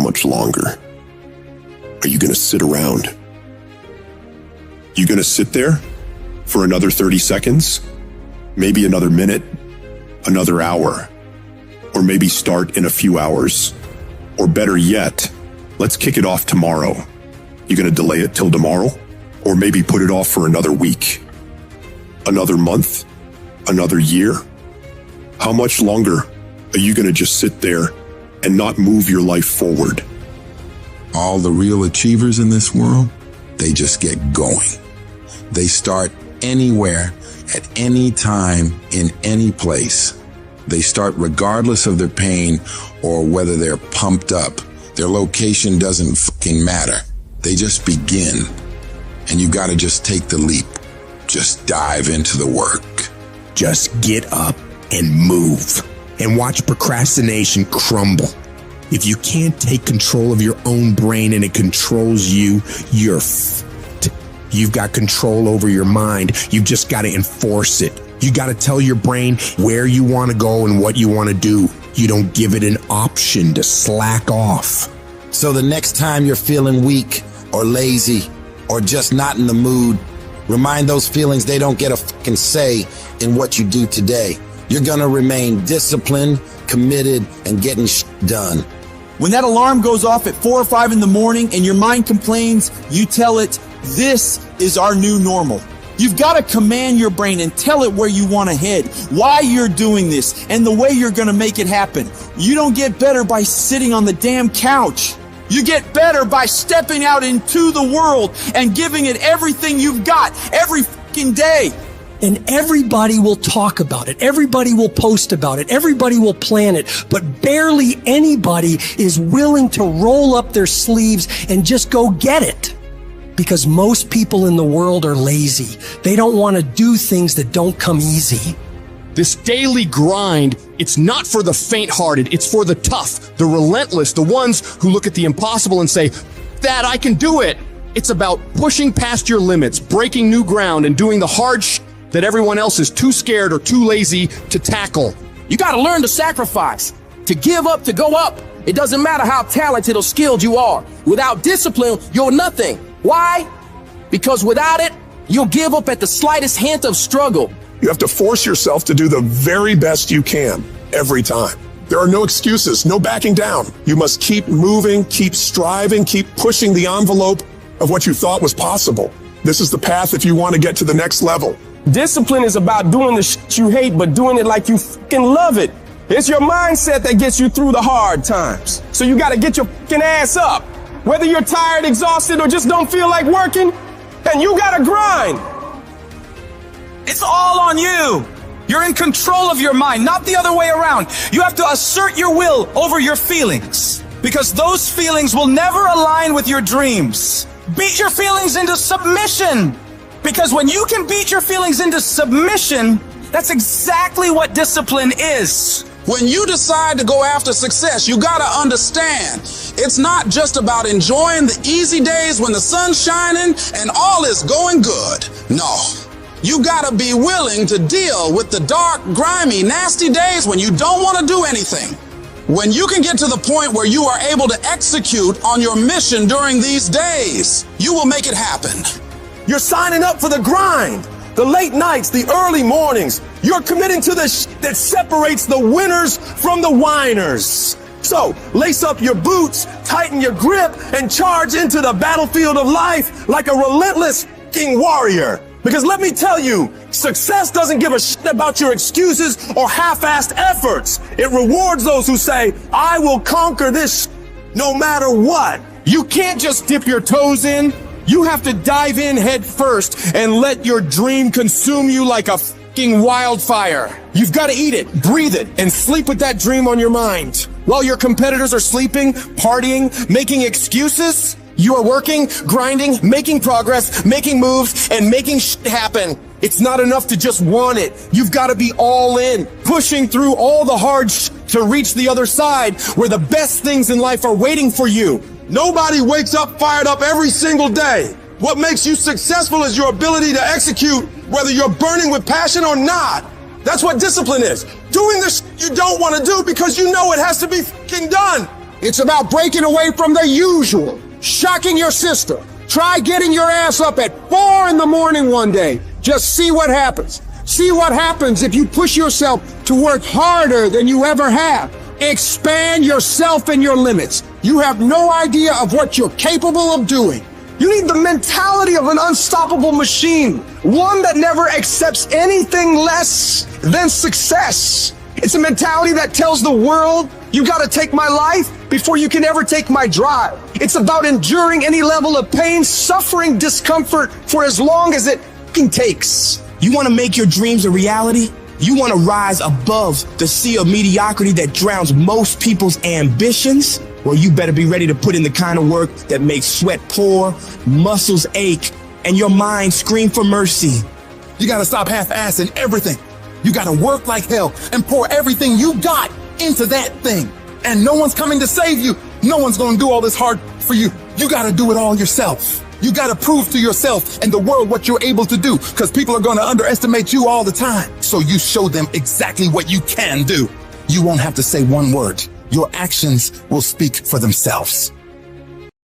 much longer are you going to sit around? You going to sit there for another 30 seconds? Maybe another minute? Another hour? Or maybe start in a few hours? Or better yet, let's kick it off tomorrow. You going to delay it till tomorrow? Or maybe put it off for another week? Another month? Another year? How much longer are you going to just sit there and not move your life forward? All the real achievers in this world, they just get going. They start anywhere, at any time, in any place. They start regardless of their pain or whether they're pumped up. Their location doesn't fucking matter. They just begin. And you gotta just take the leap. Just dive into the work. Just get up and move and watch procrastination crumble. If you can't take control of your own brain and it controls you, you're f***ed. You've got control over your mind. You've just got to enforce it. You got to tell your brain where you want to go and what you want to do. You don't give it an option to slack off. So the next time you're feeling weak or lazy or just not in the mood, remind those feelings they don't get a fucking say in what you do today. You're gonna remain disciplined, committed, and getting done. When that alarm goes off at 4 or 5 in the morning and your mind complains, you tell it, this is our new normal. You've got to command your brain and tell it where you want to head, why you're doing this, and the way you're going to make it happen. You don't get better by sitting on the damn couch. You get better by stepping out into the world and giving it everything you've got every fucking day. And everybody will talk about it. Everybody will post about it. Everybody will plan it. But barely anybody is willing to roll up their sleeves and just go get it. Because most people in the world are lazy. They don't want to do things that don't come easy. This daily grind, it's not for the faint-hearted. It's for the tough, the relentless, the ones who look at the impossible and say, that I can do it. It's about pushing past your limits, breaking new ground, and doing the hard that everyone else is too scared or too lazy to tackle. You got to learn to sacrifice, to give up, to go up. It doesn't matter how talented or skilled you are. Without discipline, you're nothing. Why? Because without it, you'll give up at the slightest hint of struggle. You have to force yourself to do the very best you can every time. There are no excuses, no backing down. You must keep moving, keep striving, keep pushing the envelope of what you thought was possible. This is the path if you want to get to the next level. Discipline is about doing the shit you hate, but doing it like you fucking love it. It's your mindset that gets you through the hard times. So you gotta get your fucking ass up. Whether you're tired, exhausted, or just don't feel like working, and you gotta grind. It's all on you. You're in control of your mind, not the other way around. You have to assert your will over your feelings, because those feelings will never align with your dreams. Beat your feelings into submission. Because when you can beat your feelings into submission, that's exactly what discipline is. When you decide to go after success, you gotta understand, it's not just about enjoying the easy days when the sun's shining and all is going good. No, you gotta be willing to deal with the dark, grimy, nasty days when you don't wanna do anything. When you can get to the point where you are able to execute on your mission during these days, you will make it happen. You're signing up for the grind, the late nights, the early mornings. You're committing to the that separates the winners from the whiners. So lace up your boots, tighten your grip, and charge into the battlefield of life like a relentless king warrior. Because let me tell you, success doesn't give a shit about your excuses or half-assed efforts. It rewards those who say, I will conquer this no matter what. You can't just dip your toes in. You have to dive in head first and let your dream consume you like a fucking wildfire. You've got to eat it, breathe it, and sleep with that dream on your mind. While your competitors are sleeping, partying, making excuses, you are working, grinding, making progress, making moves, and making shit happen. It's not enough to just want it. You've got to be all in, pushing through all the hard shit to reach the other side where the best things in life are waiting for you. Nobody wakes up fired up every single day. What makes you successful is your ability to execute, whether you're burning with passion or not. That's what discipline is. Doing the shit you don't want to do because you know it has to be fucking done. It's about breaking away from the usual, shocking your sister. Try getting your ass up at 4 in the morning one day. Just see what happens. See what happens if you push yourself to work harder than you ever have. Expand yourself and your limits. You have no idea of what you're capable of doing. You need the mentality of an unstoppable machine, one that never accepts anything less than success. It's a mentality that tells the world, you gotta take my life before you can ever take my drive. It's about enduring any level of pain, suffering, discomfort for as long as it takes. You want to make your dreams a reality? You want to rise above the sea of mediocrity that drowns most people's ambitions? Well, you better be ready to put in the kind of work that makes sweat pour, muscles ache, and your mind scream for mercy. You gotta stop half-assing everything. You gotta work like hell and pour everything you got into that thing. And no one's coming to save you. No one's gonna do all this hard for you. You gotta do it all yourself. You gotta prove to yourself and the world what you're able to do, because people are gonna underestimate you all the time. So you show them exactly what you can do. You won't have to say one word. Your actions will speak for themselves.